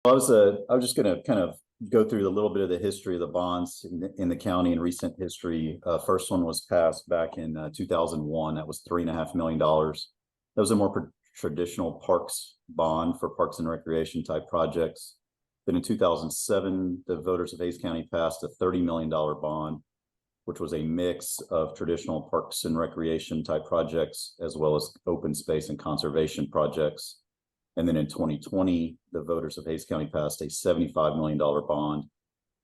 I was just going to kind of go through a little bit of the history of the bonds in the county in recent history. First one was passed back in 2001. That was $3.5 million. That was a more traditional parks bond for parks and recreation type projects. Then in 2007, the voters of Hays County passed a $30 million bond, which was a mix of traditional parks and recreation type projects, as well as open space and conservation projects. And then in 2020, the voters of Hays County passed a $75 million bond,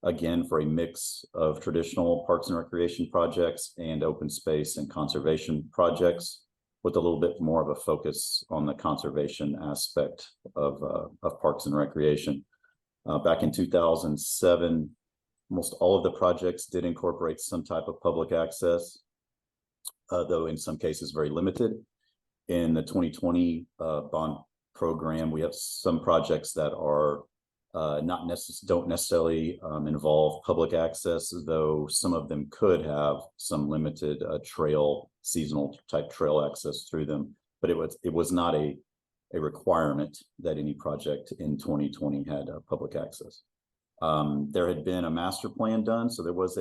again, for a mix of traditional parks and recreation projects and open space and conservation projects, with a little bit more of a focus on the conservation aspect of parks and recreation. Back in 2007, almost all of the projects did incorporate some type of public access, though in some cases very limited. In the 2020 bond program, we have some projects that are don't necessarily involve public access, though some of them could have some limited seasonal type trail access through them. But it was not a requirement that any project in 2020 had public access. There had been a master plan done, so there was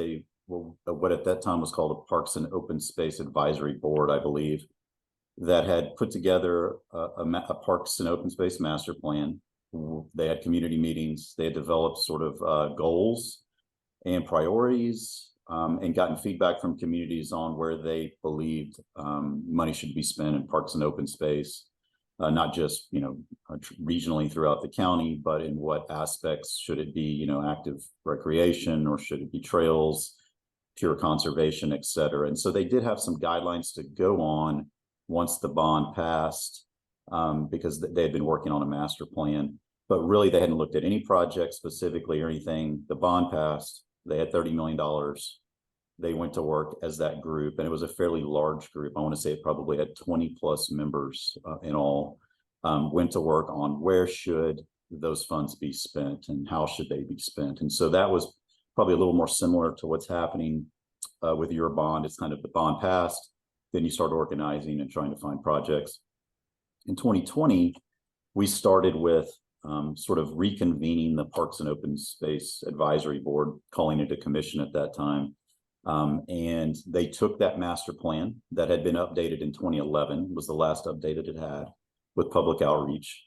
what at that time was called a Parks and Open Space Advisory Board, I believe, that had put together a Parks and Open Space master plan. They had community meetings. They had developed sort of goals and priorities, and gotten feedback from communities on where they believed money should be spent in parks and open space, not just regionally throughout the county, but in what aspects should it be active recreation, or should it be trails, pure conservation, et cetera. And so they did have some guidelines to go on once the bond passed, because they had been working on a master plan, but really they hadn't looked at any project specifically or anything. The bond passed. They had $30 million. They went to work as that group, and it was a fairly large group. I want to say it probably had 20 plus members in all. Went to work on where should those funds be spent and how should they be spent. And so that was probably a little more similar to what's happening with your bond. It's kind of the bond passed, then you start organizing and trying to find projects. In 2020, we started with sort of reconvening the Parks and Open Space Advisory Board, calling it a commission at that time. And they took that master plan that had been updated in 2011, was the last update it had with public outreach.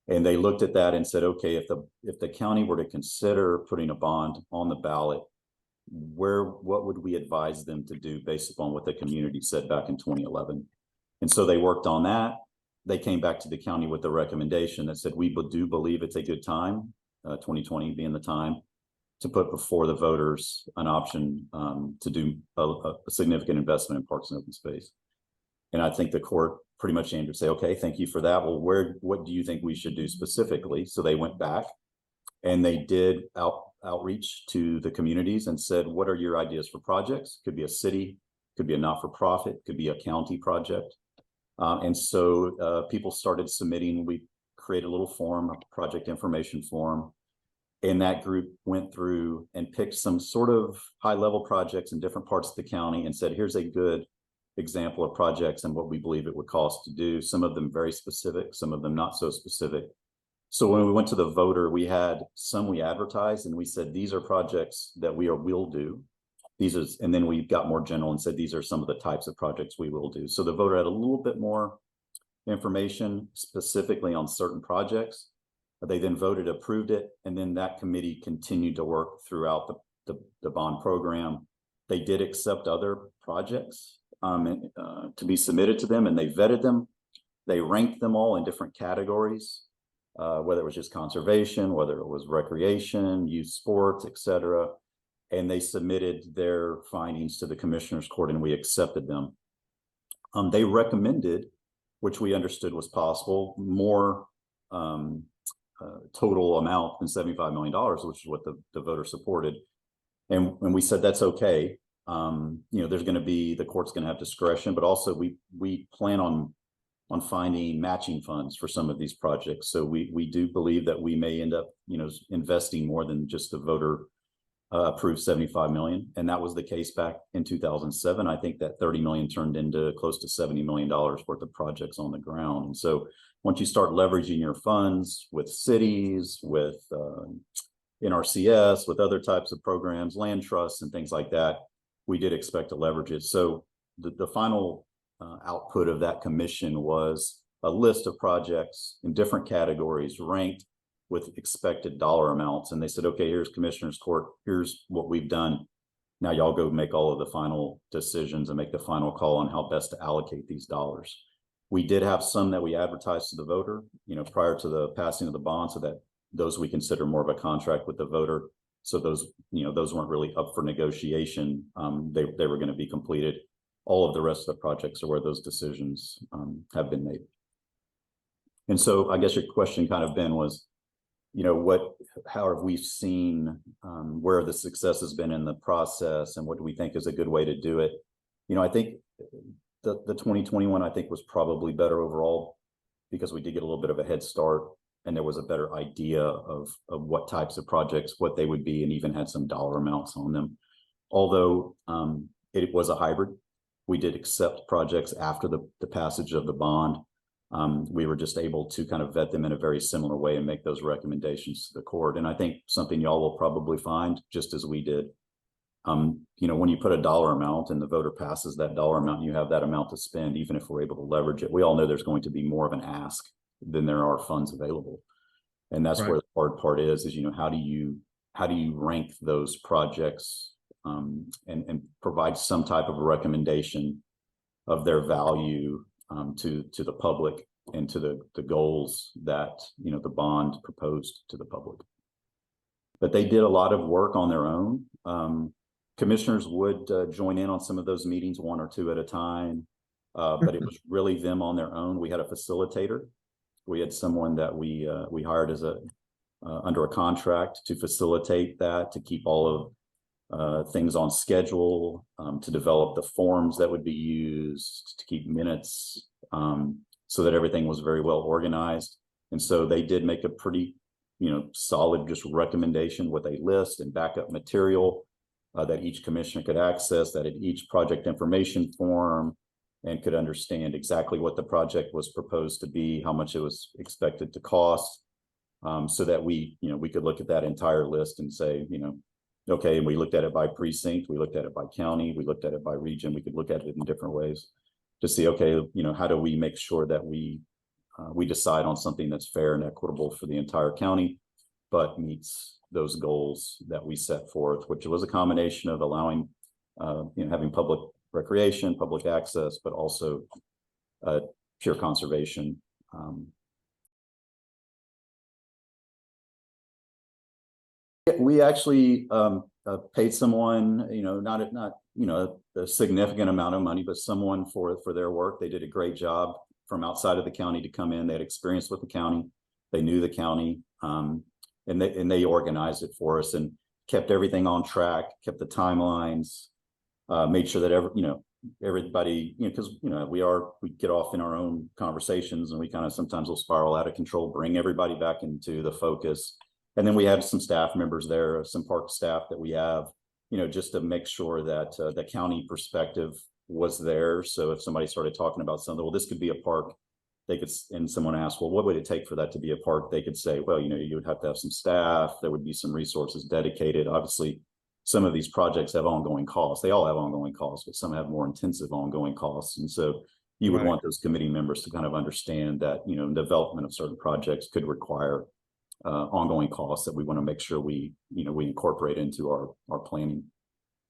And they looked at that and said, okay, if the county were to consider putting a bond on the ballot, what would we advise them to do based upon what the community said back in 2011? And so they worked on that. They came back to the county with a recommendation that said, we do believe it's a good time, 2020 being the time, to put before the voters an option to do a significant investment in parks and open space. And I think the court pretty much aimed to say, okay, thank you for that. Well, what do you think we should do specifically? So they went back and they did outreach to the communities and said, what are your ideas for projects? Could be a city, could be a not-for-profit, could be a county project. And so people started submitting. We created a little form, a project information form, and that group went through and picked some sort of high-level projects in different parts of the county and said, here's a good example of projects and what we believe it would cost to do. Some of them very specific, some of them not so specific. So when we went to the voter, we had some we advertised and we said, these are projects that will do. And then we got more general and said, these are some of the types of projects we will do. So the voter had a little bit more information specifically on certain projects. They then voted, approved it, and then that committee continued to work throughout the bond program. They did accept other projects to be submitted to them, and they vetted them. They ranked them all in different categories, whether it was just conservation, whether it was recreation, youth sports, et cetera. And they submitted their findings to the commissioner's court, and we accepted them. They recommended, which we understood was possible, more total amount than $75 million, which is what the voter supported. And we said, that's okay. There's going to be, the court's going to have discretion, but also we plan on finding matching funds for some of these projects. So we do believe that we may end up, investing more than just the voter approved 75 million. And that was the case back in 2007. I think that 30 million turned into close to $70 million worth of projects on the ground. And so once you start leveraging your funds with cities, with NRCS, with other types of programs, land trusts and things like that, we did expect to leverage it. So the final output of that commission was a list of projects in different categories ranked with expected dollar amounts. And they said, okay, here's Commissioner's Court. Here's what we've done. Now y'all go make all of the final decisions and make the final call on how best to allocate these dollars. We did have some that we advertised to the voter, prior to the passing of the bond, so that those we consider more of a contract with the voter. So those, those weren't really up for negotiation. They were going to be completed. All of the rest of the projects are where those decisions have been made. And so I guess your question kind of, Ben, was, how have we seen where the success has been in the process, and what do we think is a good way to do it? I think the 2021, I think, was probably better overall, because we did get a little bit of a head start, and there was a better idea of what types of projects, what they would be, and even had some dollar amounts on them. Although it was a hybrid, we did accept projects after the passage of the bond. We were just able to kind of vet them in a very similar way and make those recommendations to the court. And I think something y'all will probably find, just as we did, when you put a dollar amount and the voter passes that dollar amount, and you have that amount to spend, even if we're able to leverage it, we all know there's going to be more of an ask than there are funds available. And that's right. Where the hard part is how do you rank those projects and provide some type of a recommendation of their value to the public and to the goals that the bond proposed to the public. But they did a lot of work on their own. Commissioners would join in on some of those meetings, one or two at a time, but it was really them on their own. We had a facilitator. We had someone that we hired as under a contract to facilitate that, to keep all of things on schedule, to develop the forms that would be used, to keep minutes, so that everything was very well organized. And so they did make a pretty, solid just recommendation with a list and backup material that each commissioner could access, that at each project information form, and could understand exactly what the project was proposed to be, how much it was expected to cost, so that we could look at that entire list and say, okay, and we looked at it by precinct, we looked at it by county, we looked at it by region. We could look at it in different ways to see, okay, how do we make sure that we decide on something that's fair and equitable for the entire county, but meets those goals that we set forth, which was a combination of allowing, having public recreation, public access, but also pure conservation. We actually paid someone, not a significant amount of money, but someone for their work. They did a great job from outside of the county to come in. They had experience with the county. They knew the county, and they organized it for us and kept everything on track, kept the timelines, made sure that everybody, because we get off in our own conversations, and we kind of sometimes will spiral out of control, bring everybody back into the focus. And then we have some staff members there, some park staff that we have, just to make sure that the county perspective was there. So if somebody started talking about something, well, this could be a park, they could, and someone asked, well, what would it take for that to be a park? They could say, well, you would have to have some staff. There would be some resources dedicated. Obviously, some of these projects have ongoing costs. They all have ongoing costs, but some have more intensive ongoing costs. And so you would want those committee members to kind of understand that, development of certain projects could require ongoing costs that we want to make sure we incorporate into our planning.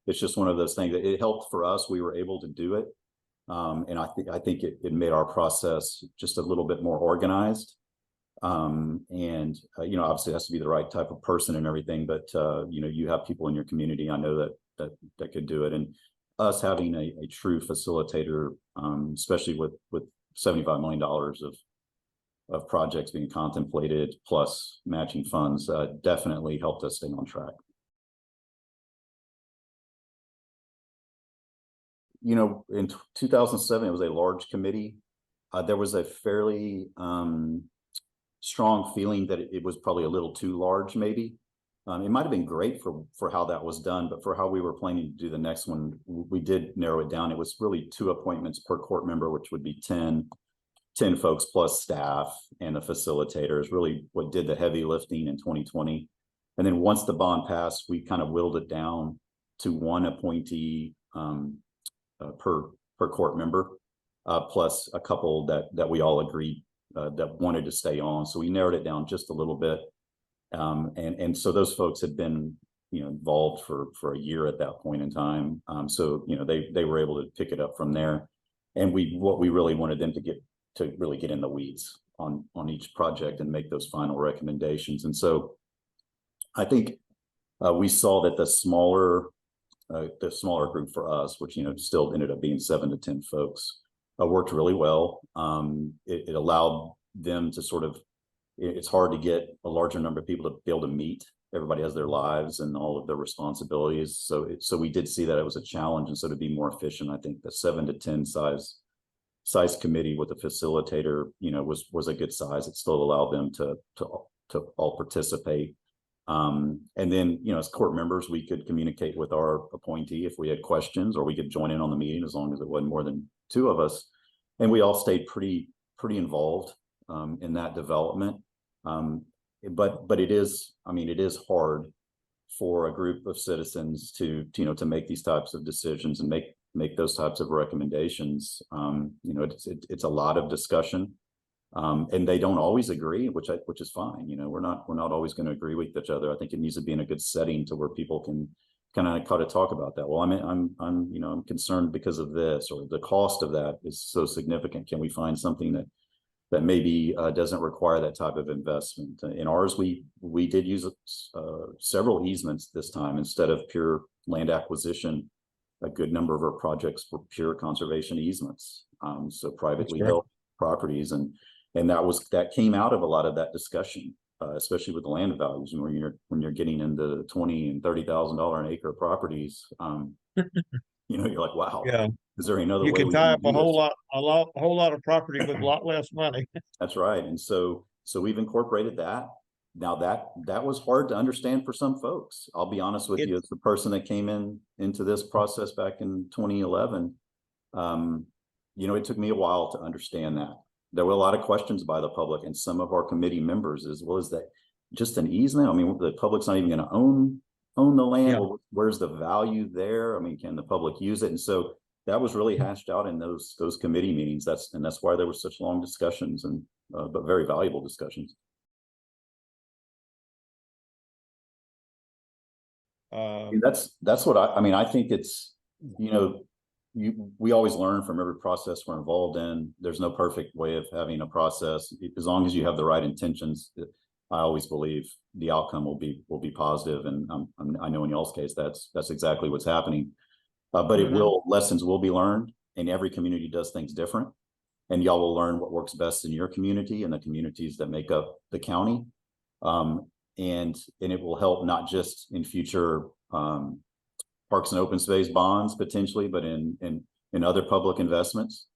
It's just one of those things that it helped for us. We were able to do it. And I think it made our process just a little bit more organized. Obviously it has to be the right type of person and everything, but you have people in your community, I know that could do it. And us having a true facilitator, especially with $75 million of projects being contemplated plus matching funds, definitely helped us stay on track. In 2007, it was a large committee. There was a fairly strong feeling that it was probably a little too large, maybe. It might have been great for how that was done, but for how we were planning to do the next one, we did narrow it down. It was really 2 appointments per court member, which would be 10 folks plus staff and a facilitator is really what did the heavy lifting in 2020. And then once the bond passed, we kind of whittled it down to 1 appointee per court member, plus a couple that we all agreed that wanted to stay on. So we narrowed it down just a little bit. And so those folks had been, involved for a year at that point in time. So, they were able to pick it up from there. And what we really wanted them to really get in the weeds on each project and make those final recommendations. And so I think we saw that the smaller group for us, which, still ended up being 7 to 10 folks, worked really well. It allowed them to sort of, it's hard to get a larger number of people to be able to meet. Everybody has their lives and all of their responsibilities. So we did see that it was a challenge. And so to be more efficient, I think the 7 to 10 size committee with a facilitator, was a good size. It still allowed them to all participate. And then, as court members, we could communicate with our appointee if we had questions, or we could join in on the meeting as long as it wasn't more than 2 of us. And we all stayed pretty involved in that development. But it is hard for a group of citizens to make these types of decisions and make those types of recommendations. It's a lot of discussion, and they don't always agree, which is fine. We're not always going to agree with each other. I think it needs to be in a good setting to where people can kind of talk about that. Well, I'm concerned because of this, or the cost of that is so significant. Can we find something that maybe doesn't require that type of investment? In ours, we did use several easements this time instead of pure land acquisition. A good number of our projects were pure conservation easements, so privately held properties, and that came out of a lot of that discussion, especially with the land values. And when you're getting into $20,000 and $30,000 an acre properties, you're like, wow, yeah. Is there another way you can tie up a whole lot of property with a lot less money? That's right. And so we've incorporated that. Now that was hard to understand for some folks. I'll be honest with you, as the person that came into this process back in 2011, it took me a while to understand that. There were a lot of questions by the public and some of our committee members as well. Is that just an easement? I mean, the public's not even going to own the land. Yeah. Well, where's the value there? I mean, can the public use it? And so that was really hashed out in those committee meetings. That's why there were such long discussions and but very valuable discussions. That's what I think it's, we always learn from every process we're involved in. There's no perfect way of having a process. As long as you have the right intentions, I always believe the outcome will be positive. And I know in y'all's case, that's exactly what's happening. But lessons will be learned, and every community does things different. And y'all will learn what works best in your community and the communities that make up the county. And it will help not just in future parks and open space bonds potentially, but in other public investments,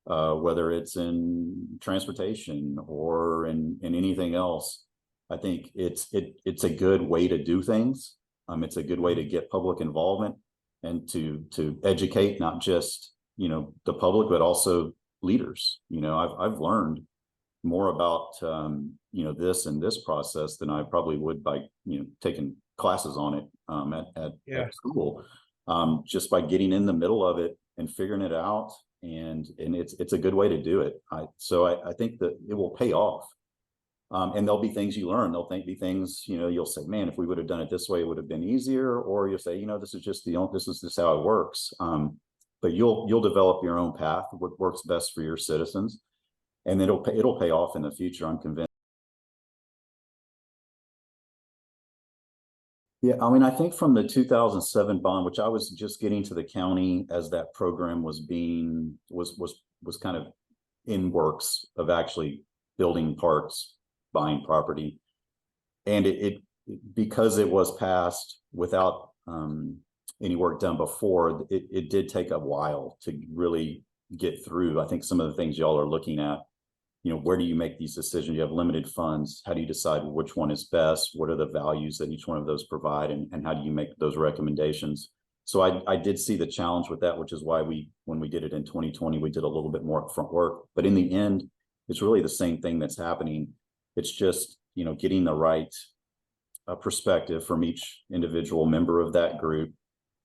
whether it's in transportation or in anything else. I think it's a good way to do things. It's a good way to get public involvement and to educate not just the public, but also leaders. I've learned more about this and this process than I probably would by taking classes on it at school, just by getting in the middle of it and figuring it out. And it's a good way to do it. So I think that it will pay off. And there'll be things you learn. There'll be things, you'll say, man, if we would have done it this way, it would have been easier. Or you'll say, this is just how it works. But you'll develop your own path, what works best for your citizens. And it'll pay off in the future, I'm convinced. Yeah, I think from the 2007 bond, which I was just getting to the county as that program was kind of in works of actually building parks, buying property, and it because it was passed without any work done before, it did take a while to really get through. I think some of the things y'all are looking at where do you make these decisions? You have limited funds. How do you decide which one is best? What are the values that each one of those provide? And how do you make those recommendations? So I did see the challenge with that, which is why when we did it in 2020, we did a little bit more upfront work. But in the end, it's really the same thing that's happening. It's just, getting the right perspective from each individual member of that group,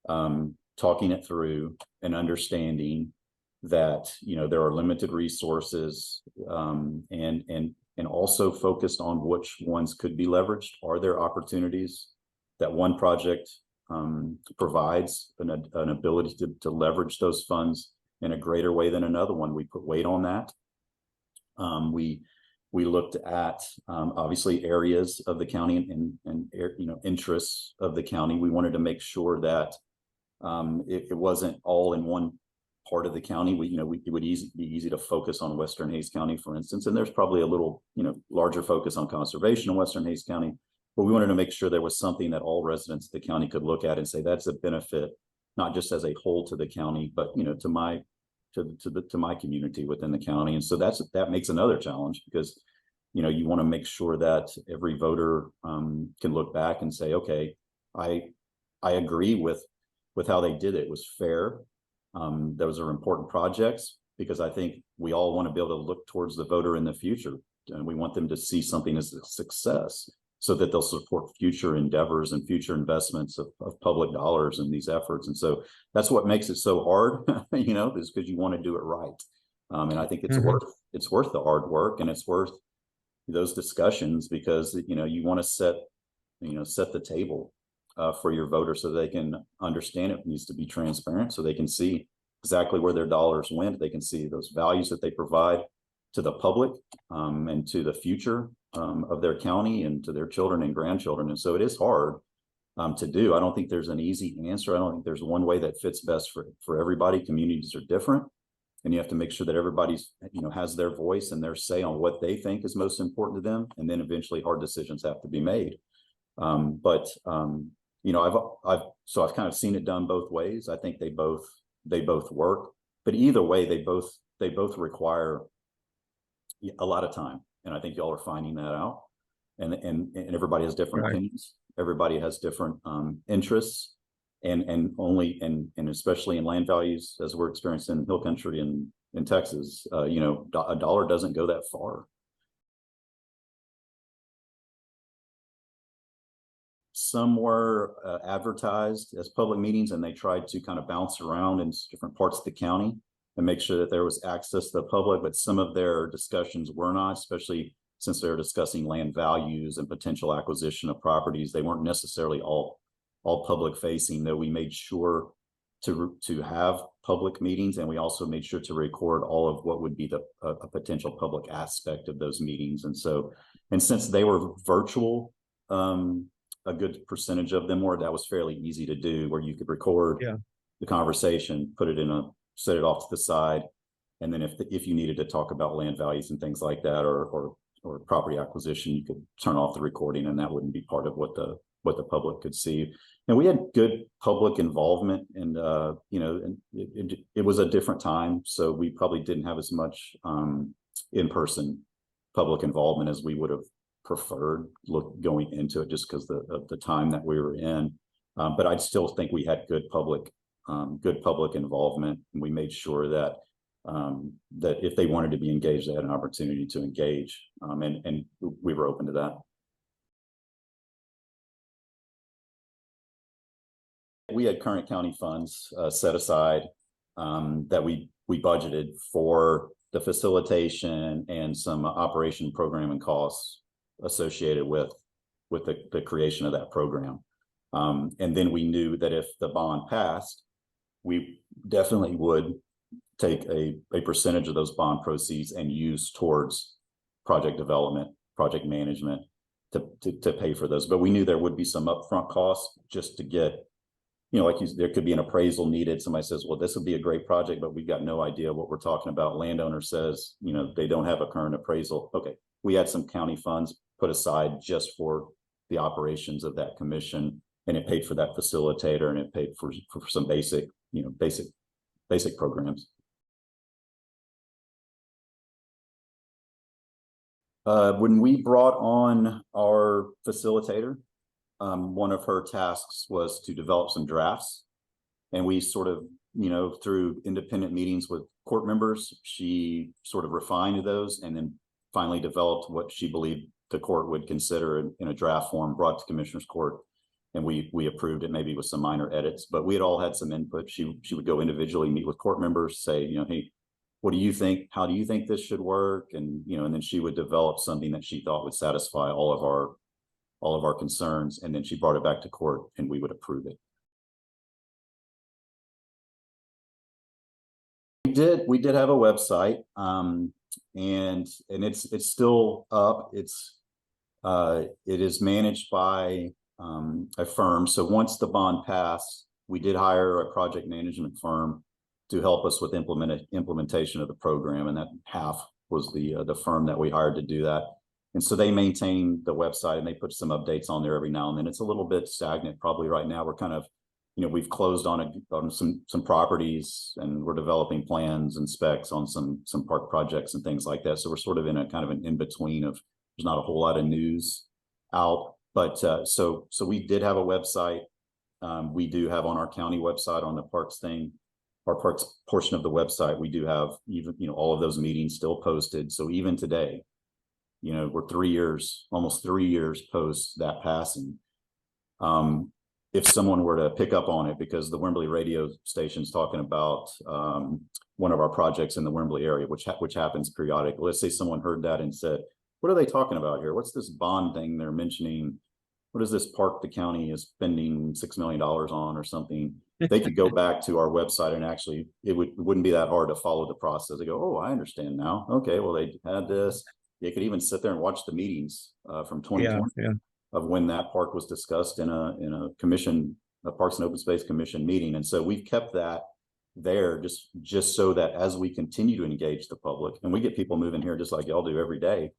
talking it through and understanding that there are limited resources, and also focused on which ones could be leveraged. Are there opportunities that one project provides an ability to leverage those funds in a greater way than another one? We put weight on that. We looked at obviously areas of the county and interests of the county. We wanted to make sure that it wasn't all in one part of the county. It would be easy to focus on Western Hays County, for instance, and there's probably a little larger focus on conservation in Western Hays County. But we wanted to make sure there was something that all residents of the county could look at and say that's a benefit, not just as a whole to the county, but to my community within the county. And so that makes another challenge, because you want to make sure that every voter can look back and say, okay, I agree with how they did it. It was fair. Those are important projects, because I think we all want to be able to look towards the voter in the future, and we want them to see something as a success, so that they'll support future endeavors and future investments of public dollars in these efforts. And so that's what makes it so hard, is because you want to do it right. And I think it's worth the hard work, and it's worth those discussions, because you want to set the table for your voters, so they can understand it needs to be transparent, so they can see exactly where their dollars went. They can see those values that they provide to the public, and to the future of their county, and to their children and grandchildren. And so it is hard to do. I don't think there's an easy answer. I don't think there's one way that fits best for everybody. Communities are different, and you have to make sure that everybody's has their voice and their say on what they think is most important to them. And then eventually hard decisions have to be made. I've kind of seen it done both ways. I think they both work, but either way, they both require a lot of time. And I think y'all are finding that out. And everybody has different opinions. Everybody has different interests, and especially in land values, as we're experiencing in Hill Country and in Texas, a dollar doesn't go that far. Some were advertised as public meetings, and they tried to kind of bounce around in different parts of the county and make sure that there was access to the public. But some of their discussions were not, especially since they were discussing land values and potential acquisition of properties. They weren't necessarily all public facing, though we made sure to have public meetings, and we also made sure to record all of what would be a potential public aspect of those meetings. And since they were virtual, a good percentage of them were, that was fairly easy to do, where you could record the conversation, set it off to the side, and then if you needed to talk about land values and things like that, or property acquisition, you could turn off the recording, and that wouldn't be part of what the public could see. And we had good public involvement, and it was a different time, so we probably didn't have as much in-person public involvement as we would have preferred going into it, just because of the time that we were in. But I'd still think we had good public involvement, and we made sure that if they wanted to be engaged, they had an opportunity to engage, and we were open to that. We had current county funds set aside that we budgeted for the facilitation and some operation program and costs associated with the creation of that program. And then we knew that if the bond passed, we definitely would take a percentage of those bond proceeds and use towards project development, project management to pay for those. But we knew there would be some upfront costs just to get, there could be an appraisal needed. Somebody says, well, this would be a great project, but we've got no idea what we're talking about. Landowner says, they don't have a current appraisal. Okay, we had some county funds put aside just for the operations of that commission, and it paid for that facilitator, and it paid for some basic programs. When we brought on our facilitator, one of her tasks was to develop some drafts. And we sort of, through independent meetings with court members, she sort of refined those and then finally developed what she believed the court would consider in a draft form, brought to Commissioner's Court. And we approved it, maybe with some minor edits, but we had all had some input. She would go individually, meet with court members, say, hey, what do you think? How do you think this should work? And, and then she would develop something that she thought would satisfy all of our concerns. And then she brought it back to court and we would approve it. We did have a website, and it's still up. It is managed by a firm. So once the bond passed, we did hire a project management firm to help us with implementation of the program, and that half was the firm that we hired to do that. And so they maintain the website and they put some updates on there every now and then. It's a little bit stagnant probably right now. We're kind of, we've closed on some properties, and we're developing plans and specs on some park projects and things like that. So we're sort of in a kind of an in-between of, there's not a whole lot of news out, but so we did have a website. We do have on our county website, on the parks thing, our parks portion of the website, we do have even, all of those meetings still posted. So even today, we're almost 3 years post that passing. If someone were to pick up on it, because the Wimberley radio station's talking about one of our projects in the Wimberley area, which happens periodically. Let's say someone heard that and said, what are they talking about here? What's this bond thing they're mentioning? What is this park the county is spending $6 million on or something? They could go back to our website and actually, it wouldn't be that hard to follow the process. They go, oh, I understand now. Okay, well, they had this. They could even sit there and watch the meetings from 2020 of when that park was discussed in a commission, a Parks and Open Space Commission meeting. And so we've kept that there just so that as we continue to engage the public, and we get people moving here just like y'all do every day,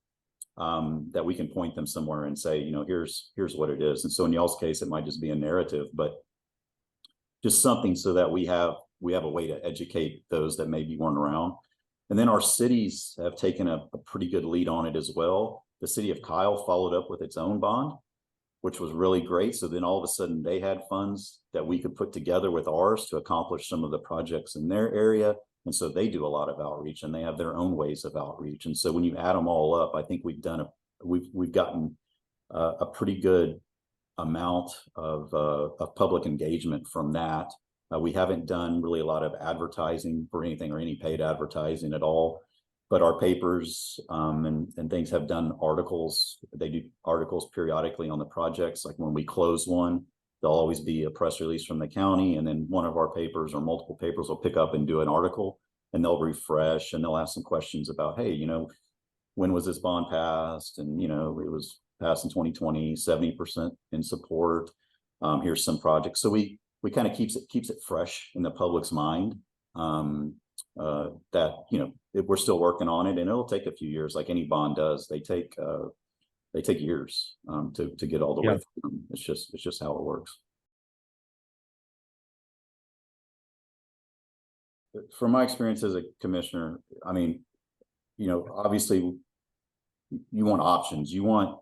that we can point them somewhere and say, here's what it is. And so in y'all's case, it might just be a narrative, but just something so that we have a way to educate those that maybe weren't around. And then our cities have taken a pretty good lead on it as well. The city of Kyle followed up with its own bond, which was really great. So then all of a sudden they had funds that we could put together with ours to accomplish some of the projects in their area. And so they do a lot of outreach, and they have their own ways of outreach. And so when you add them all up, I think we've gotten a pretty good amount of public engagement from that. We haven't done really a lot of advertising for anything, or any paid advertising at all, but our papers and things have done articles. They do articles periodically on the projects. Like when we close one, there'll always be a press release from the county, and then one of our papers or multiple papers will pick up and do an article, and they'll refresh and they'll ask some questions about, hey, when was this bond passed? And, it was passed in 2020, 70% in support. Here's some projects. So we kind of keeps it fresh in the public's mind, that, we're still working on it, and it'll take a few years, like any bond does. They take years to get all the way through. It's just how it works. From my experience as a commissioner, I mean, obviously you want options. You want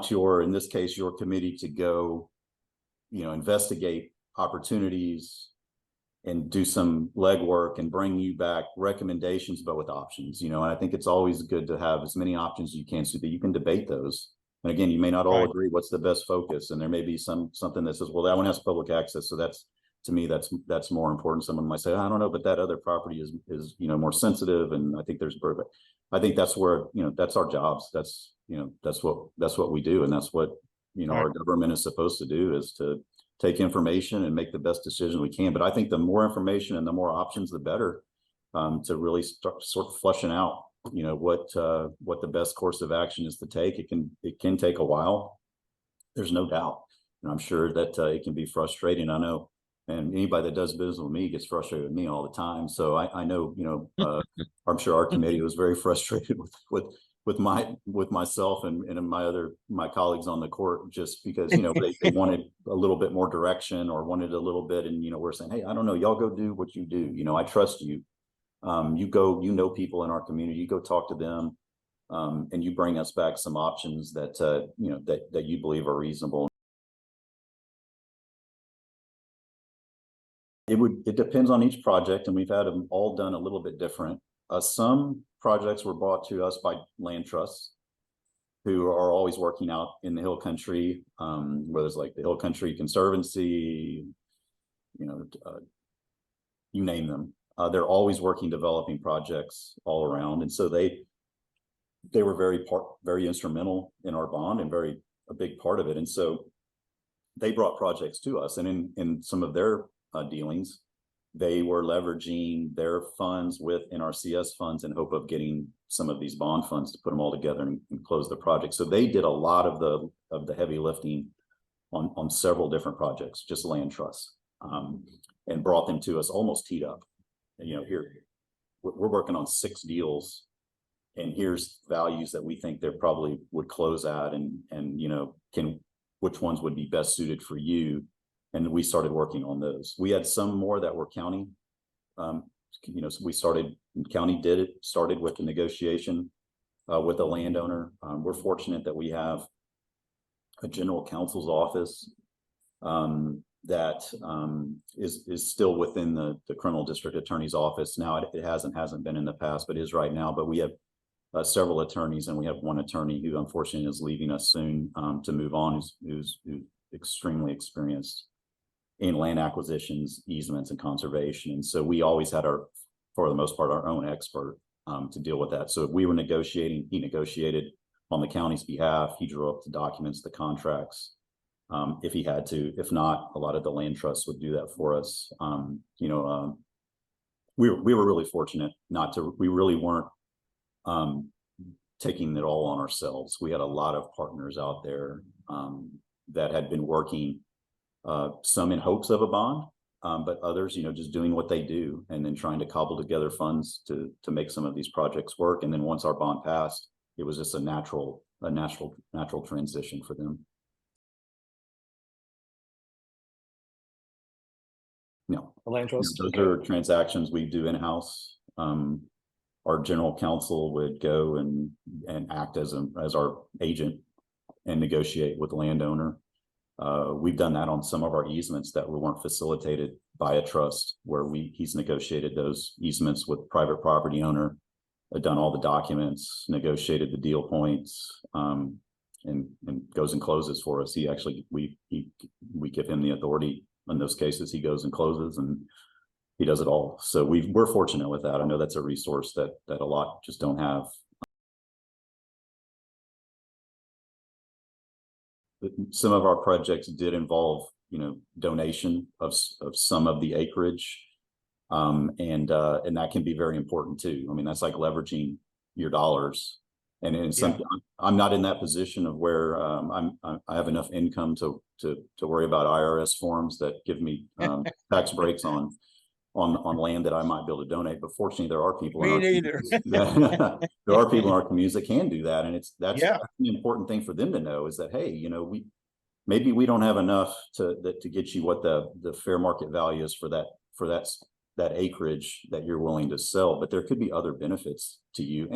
your, in this case, your committee to go, investigate opportunities and do some legwork and bring you back recommendations, but with options, and I think it's always good to have as many options as you can so that you can debate those. And again, you may not all agree what's the best focus, and there may be something that says, well, that one has public access, so that's, to me, that's more important. Someone might say, I don't know, but that other property is more sensitive, and I think there's but I think that's where, that's our jobs. That's what we do, and that's what our government is supposed to do, is to take information and make the best decision we can. But I think the more information and the more options, the better, to really start sort of fleshing out, what the best course of action is to take. It can take a while. There's no doubt. And I'm sure that it can be frustrating. I know, and anybody that does business with me gets frustrated with me all the time. So I know, I'm sure our committee was very frustrated with myself and my colleagues on the court, just because, they wanted a little bit more direction, or wanted a little bit. And, we're saying, hey, I don't know, y'all go do what you do. I trust you. You know people in our community, you go talk to them, and you bring us back some options that, that you believe are reasonable. It depends on each project, and we've had them all done a little bit different. Some projects were brought to us by land trusts who are always working out in the hill country, where there's like the Hill Country Conservancy, you name them. They're always working, developing projects all around. And so they were very instrumental in our bond and a big part of it. And so they brought projects to us, and in some of their dealings, they were leveraging their funds with NRCS funds in hope of getting some of these bond funds to put them all together and close the project. So they did a lot of the heavy lifting on several different projects, just land trusts, and brought them to us almost teed up. And, here we're working on 6 deals, and here's values that we think they probably would close at, and which ones would be best suited for you. And we started working on those. We had some more that were county. So county started with the negotiation with the landowner. We're fortunate that we have a general counsel's office that is still within the criminal district attorney's office. Now it hasn't been in the past, but is right now. But we have several attorneys, and we have one attorney who unfortunately is leaving us soon to move on, who's extremely experienced in land acquisitions, easements, and conservation. And so we always had for the most part, our own expert to deal with that. So if we were negotiating, he negotiated on the county's behalf. He drew up the documents, the contracts, if he had to. If not, a lot of the land trusts would do that for us. We were really fortunate we really weren't taking it all on ourselves. We had a lot of partners out there that had been working, some in hopes of a bond, but others, just doing what they do and then trying to cobble together funds to make some of these projects work. And then once our bond passed, it was just a natural transition for them. No, The land trust. those are transactions we do in-house. Our general counsel would go and act as our agent and negotiate with the landowner. We've done that on some of our easements that weren't facilitated by a trust, where he's negotiated those easements with private property owner, done all the documents, negotiated the deal points, and goes and closes for us. He actually, we give him the authority in those cases. He goes and closes, and he does it all. So we're fortunate with that. I know that's a resource that a lot just don't have. Some of our projects did involve, donation of some of the acreage, and that can be very important too. I mean, that's like leveraging your dollars. And in some, I'm not in that position of where I have enough income to worry about IRS forms that give me tax breaks on land that I might be able to donate. But fortunately, there are people. Me neither. There are people in our communities that can do that, and that's Yeah. the important thing for them to know, is that, hey, maybe we don't have enough to get you what the fair market value is for that acreage that you're willing to sell, but there could be other benefits to you.